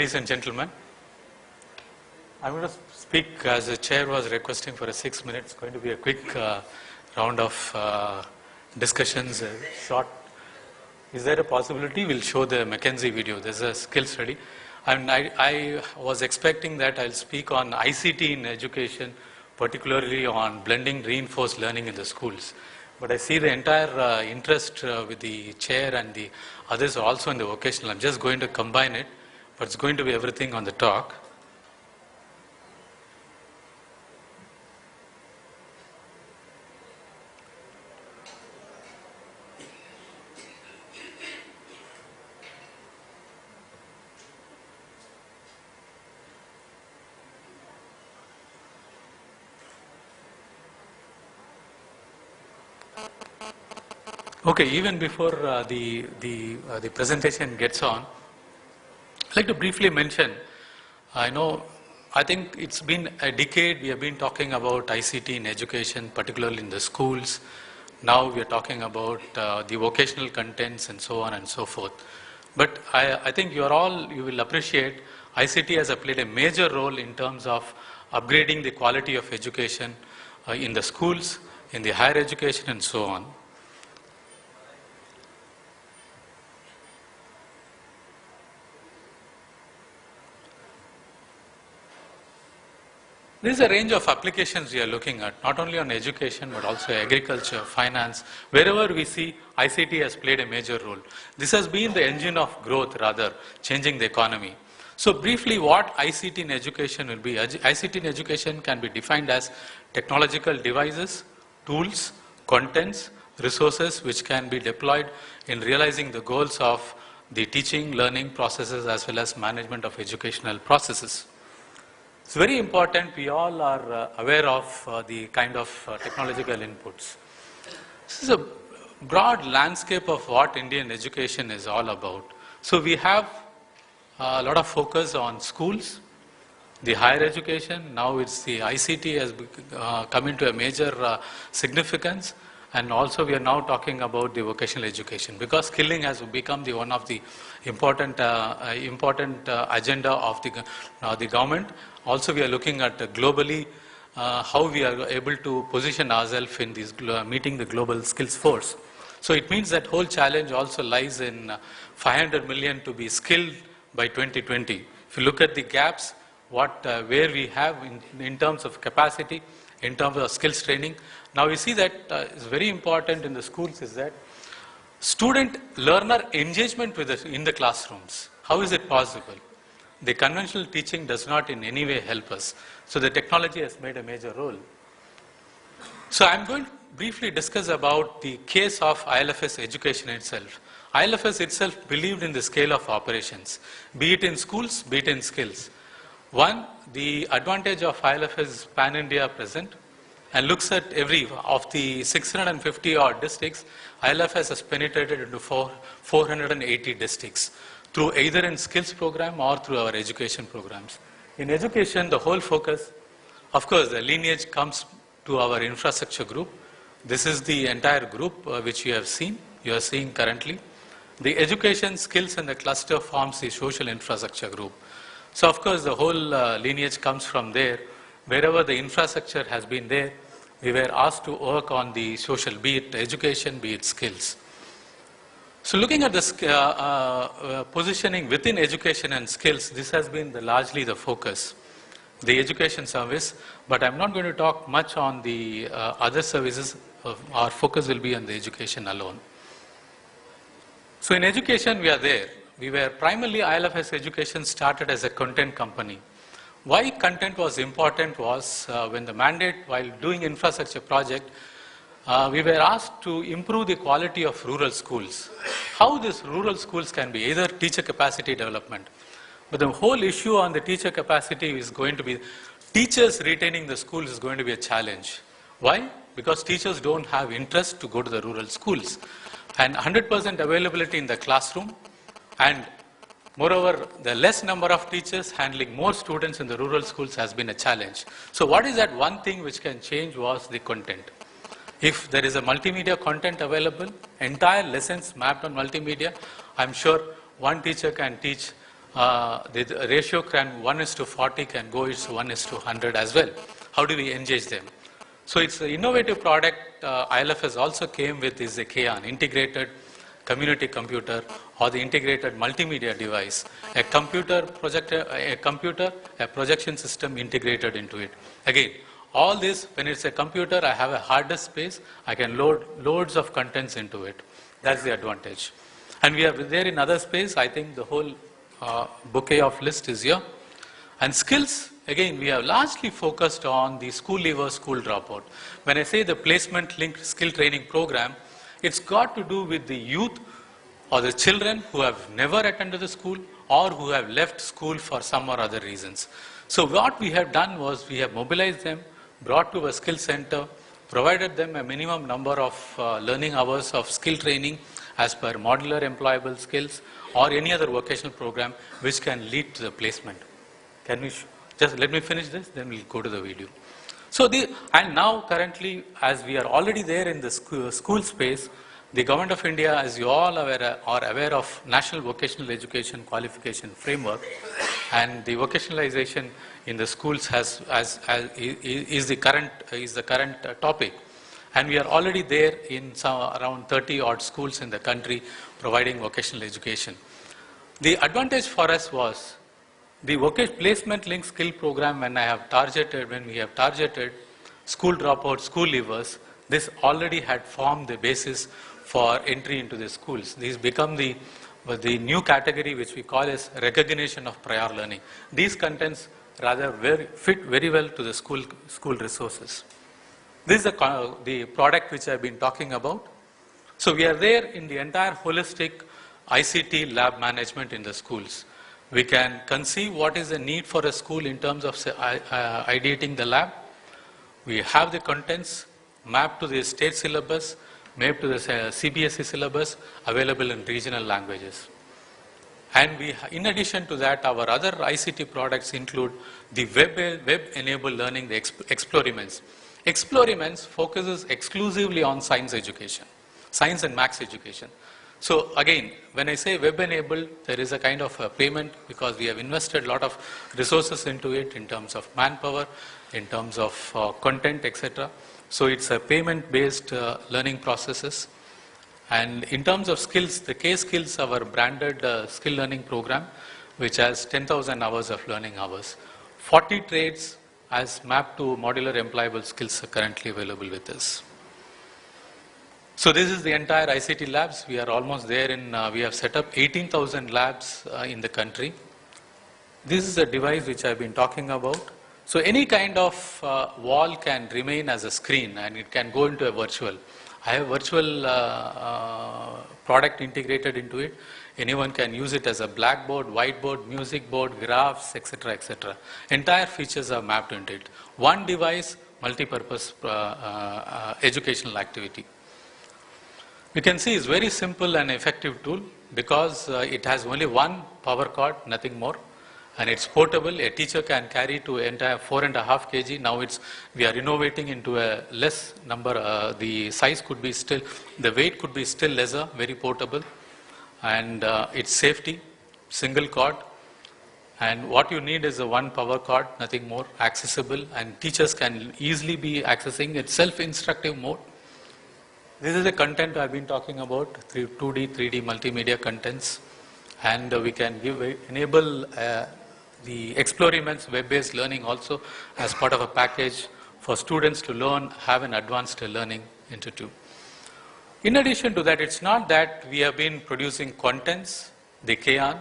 Ladies and gentlemen, I'm going to speak as the chair was requesting for a 6 minutes. It's going to be a quick round of discussions, short. Is there a possibility we'll show the McKinsey video? There's a skill study. And I was expecting that I'll speak on ICT in education, particularly on blending reinforced learning in the schools. But I see the entire interest with the chair and the others also in the vocational. I'm just going to combine it, but it's going to be everything on the talk. Okay, even before the presentation gets on, I'd like to briefly mention, I think it's been a decade we have been talking about ICT in education, particularly in the schools. Now we are talking about the vocational contents and so on and so forth. But I think you will appreciate ICT has played a major role in terms of upgrading the quality of education in the schools, in the higher education and so on. There is a range of applications we are looking at, not only on education, but also agriculture, finance. Wherever we see ICT has played a major role. This has been the engine of growth, rather, changing the economy. So briefly, what ICT in education will be? ICT in education can be defined as technological devices, tools, contents, resources which can be deployed in realizing the goals of the teaching, learning processes as well as management of educational processes. It's very important we all are aware of the kind of technological inputs. This is a broad landscape of what Indian education is all about. So we have a lot of focus on schools, the higher education. Now it's the ICT has come into a major significance. And also we are now talking about the vocational education because skilling has become one of the important agenda of the government. Also we are looking at globally how we are able to position ourselves in this meeting the global skills force. So it means that whole challenge also lies in 500 million to be skilled by 2020. If you look at the gaps, where we have in terms of capacity, in terms of skills training. Now we see that is very important in the schools is that student-learner engagement in the classrooms. How is it possible? The conventional teaching does not in any way help us. So the technology has made a major role. So I'm going to briefly discuss about the case of ILFS education itself. ILFS itself believed in the scale of operations, be it in schools, be it in skills. One, the advantage of ILFS is pan-India present and looks at every of the 650 odd districts, ILFS has penetrated into 480 districts through either in skills program or through our education programs. In education, the whole focus, of course, the lineage comes to our infrastructure group. This is the entire group which you are seeing currently. The education, skills and the cluster forms the social infrastructure group. So of course the whole lineage comes from there. Wherever the infrastructure has been there, we were asked to work on the social, be it education, be it skills. So looking at this positioning within education and skills, this has been largely the focus, the education service, but I'm not going to talk much on the other services. Our focus will be on the education alone. So in education we are there. We were primarily ILFS Education started as a content company. Why content was important was when the mandate, while doing infrastructure project, we were asked to improve the quality of rural schools. How these rural schools can be either teacher capacity development. But the whole issue on the teacher capacity is going to be teachers retaining the school is going to be a challenge. Why? Because teachers don't have interest to go to the rural schools. And 100% availability in the classroom. And moreover, the less number of teachers handling more students in the rural schools has been a challenge. So what is that one thing which can change was the content. If there is a multimedia content available, entire lessons mapped on multimedia, I'm sure one teacher can teach the ratio can 1:40 can go is 1:100 as well. How do we engage them? So it's an innovative product. ILFS also came with is a KAN, integrated community computer, or the integrated multimedia device, a projection system integrated into it. Again, all this, when it's a computer, I have a hard disk space, I can load loads of contents into it. That's the advantage. And we are there in other space. I think the whole bouquet of list is here. And skills, again, we have largely focused on the school leaver, school dropout. When I say the placement linked skill training program, it's got to do with the youth or the children who have never attended the school or who have left school for some or other reasons. So what we have done was we have mobilized them, brought to a skill center, provided them a minimum number of learning hours of skill training as per modular employable skills or any other vocational program which can lead to the placement. Can we just let me finish this, then we'll go to the video. So and now currently, as we are already there in the school space, the Government of India, as you all are aware of National Vocational Education Qualification Framework, and the vocationalization in the schools is the current topic. And we are already there in around 30 odd schools in the country providing vocational education. The advantage for us was the placement linked skill program. When we have targeted school dropouts, school leavers, this already had formed the basis for entry into the schools. These become the new category which we call as recognition of prior learning. These contents rather fit very well to the school resources. This is the product which I have been talking about. So we are there in the entire holistic ICT lab management in the schools. We can conceive what is the need for a school in terms of ideating the lab. We have the contents mapped to the state syllabus, mapped to the CBSE syllabus, available in regional languages. And in addition to that, our other ICT products include the web-enabled learning, the Explorements. Explorements focuses exclusively on science education, science and maths education. So again, when I say web-enabled, there is a kind of a payment because we have invested a lot of resources into it in terms of manpower, in terms of content, etc. So it's a payment-based learning processes. And in terms of skills, the K-Skills, our branded skill learning program, which has 10,000 hours of learning hours. 40 trades as mapped to modular employable skills are currently available with us. So this is the entire ICT labs. We are almost there we have set up 18,000 labs in the country. This is a device which I've been talking about. So any kind of wall can remain as a screen and it can go into a virtual. I have virtual product integrated into it. Anyone can use it as a blackboard, whiteboard, music board, graphs, etc., etc. Entire features are mapped into it. One device, multi-purpose educational activity. You can see it's very simple and effective tool because it has only one power cord, nothing more. And it's portable. A teacher can carry to entire 4.5 kg. Now we are innovating into a less number. The size could be still, the weight could be still lesser, very portable. And it's safety, single cord. And what you need is a one power cord, nothing more, accessible. And teachers can easily be accessing it, self-instructive mode. This is the content I've been talking about, 2D, 3D multimedia contents. And we can enable the Explorements web-based learning also as part of a package for students to learn, have an advanced learning into two. In addition to that, it's not that we have been producing contents, they can,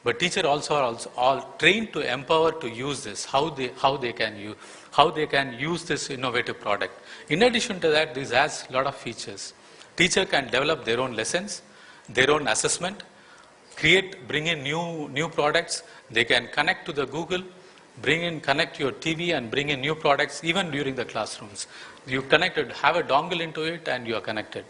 but teachers also are all trained to empower to use this, how they can use this innovative product. In addition to that, this has a lot of features. Teacher can develop their own lessons, their own assessment, bring in new products. They can connect to the Google, connect your TV and bring in new products even during the classrooms. You have a dongle into it and you are connected.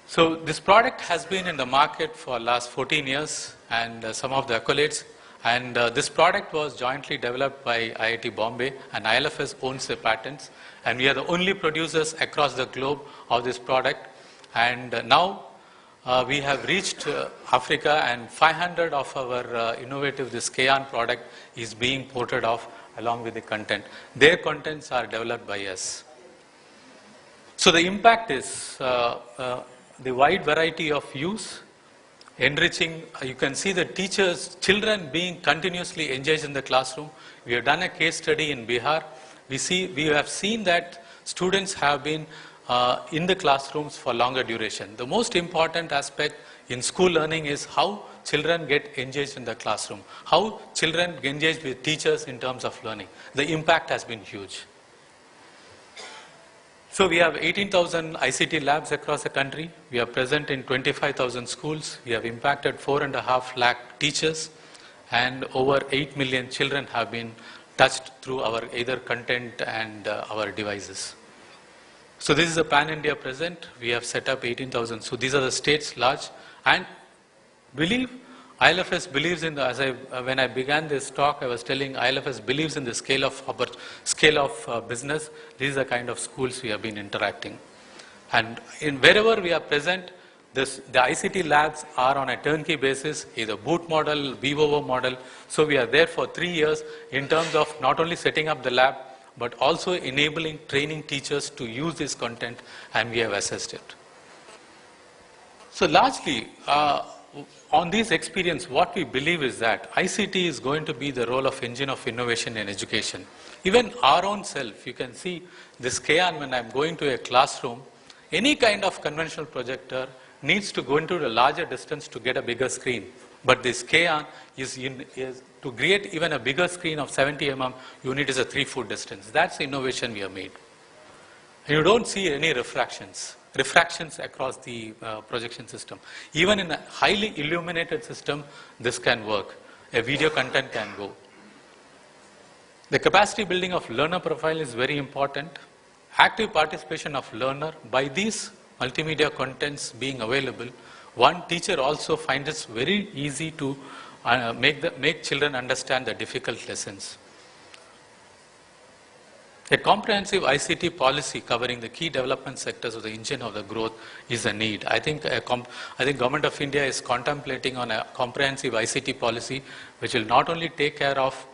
So this product has been in the market for last 14 years and some of the accolades. And this product was jointly developed by IIT Bombay and ILFS owns the patents. And we are the only producers across the globe of this product. And now we have reached Africa, and 500 of our innovative, this KAN product is being ported off along with the content. Their contents are developed by us. So the impact is the wide variety of use, enriching. You can see the teachers, children being continuously engaged in the classroom. We have done a case study in Bihar. We have seen that students have been in the classrooms for longer duration. The most important aspect in school learning is how children get engaged in the classroom, how children get engaged with teachers in terms of learning. The impact has been huge. So we have 18,000 ICT labs across the country. We are present in 25,000 schools. We have impacted 4.5 lakh teachers, and over 8 million children have been touched through our either content and our devices. So this is a pan-India present. We have set up 18,000. So these are the states large, and ILFS believes in when I began this talk, I was telling ILFS believes in the scale of business. These are the kind of schools we have been interacting. And wherever we are present, the ICT labs are on a turnkey basis, either boot model, VOO model. So we are there for 3 years in terms of not only setting up the lab, but also enabling training teachers to use this content, and we have assessed it. So largely, on this experience, what we believe is that ICT is going to be the role of engine of innovation in education. Even our own self, you can see this KAN when I'm going to a classroom, any kind of conventional projector needs to go into a larger distance to get a bigger screen. But this KAN is to create even a bigger screen of 70 mm, you need is a 3-foot distance. That's the innovation we have made. And you don't see any refractions across the projection system. Even in a highly illuminated system, this can work. A video content can go. The capacity building of learner profile is very important. Active participation of learner. By these multimedia contents being available, one teacher also finds it very easy to make children understand the difficult lessons. A comprehensive ICT policy covering the key development sectors of the engine of the growth is a need. I think Government of India is contemplating on a comprehensive ICT policy which will not only take care of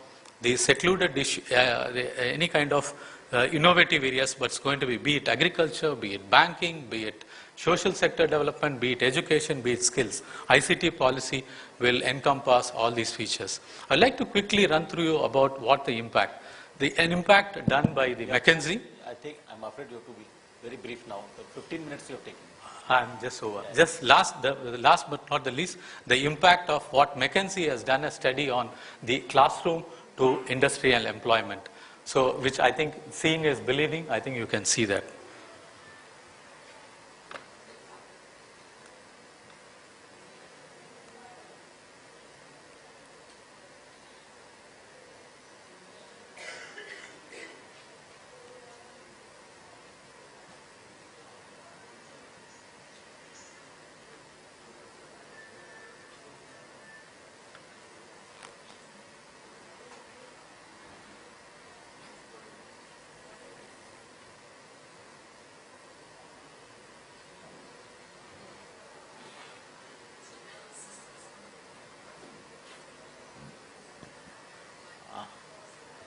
the secluded issue, any kind of innovative areas, but it's going to be it agriculture, be it banking, be it social sector development, be it education, be it skills. ICT policy will encompass all these features. I'd like to quickly run through you about what the impact. An impact done by the McKinsey. I'm afraid you have to be very brief now. The 15 minutes you have taken. I'm just over. Yeah. Just last but not the least, the impact of what McKinsey has done a study on the classroom to industrial employment. So, which I think seeing is believing. I think you can see that.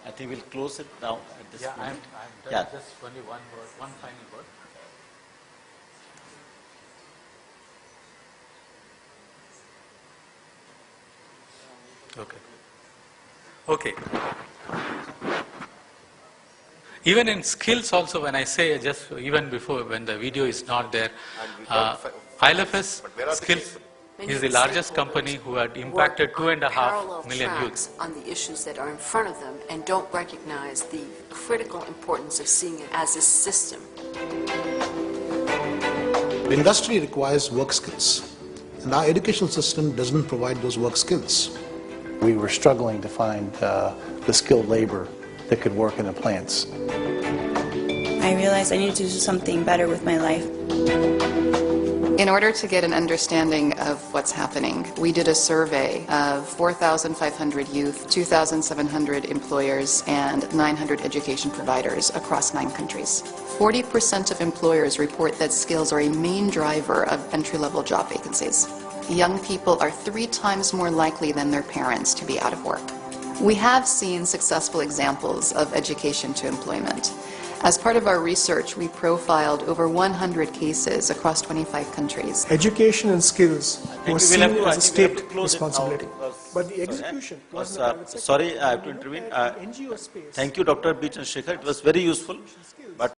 I think we'll close it now at this point. I'm done. Just only one word, one final word. Okay. Even in skills also, when I say just even before, when the video is not there, ILFS skills is the largest company who had impacted 2.5 million youths. On the issues that are in front of them and don't recognize the critical importance of seeing it as a system. The industry requires work skills, and our educational system doesn't provide those work skills. We were struggling to find the skilled labor that could work in the plants. I realized I needed to do something better with my life. In order to get an understanding of what's happening, we did a survey of 4,500 youth, 2,700 employers, and 900 education providers across 9 countries. 40% of employers report that skills are a main driver of entry-level job vacancies. Young people are 3 times more likely than their parents to be out of work. We have seen successful examples of education to employment. As part of our research, we profiled over 100 cases across 25 countries. Education and skills was we'll have seen to- as a I think we'll have state to close it now responsibility. because- But the execution was in the private sector. Sorry, I have to When we intervene. look at the NGO space, Thank you, Dr. B. Chandrasekhar. It was very useful. But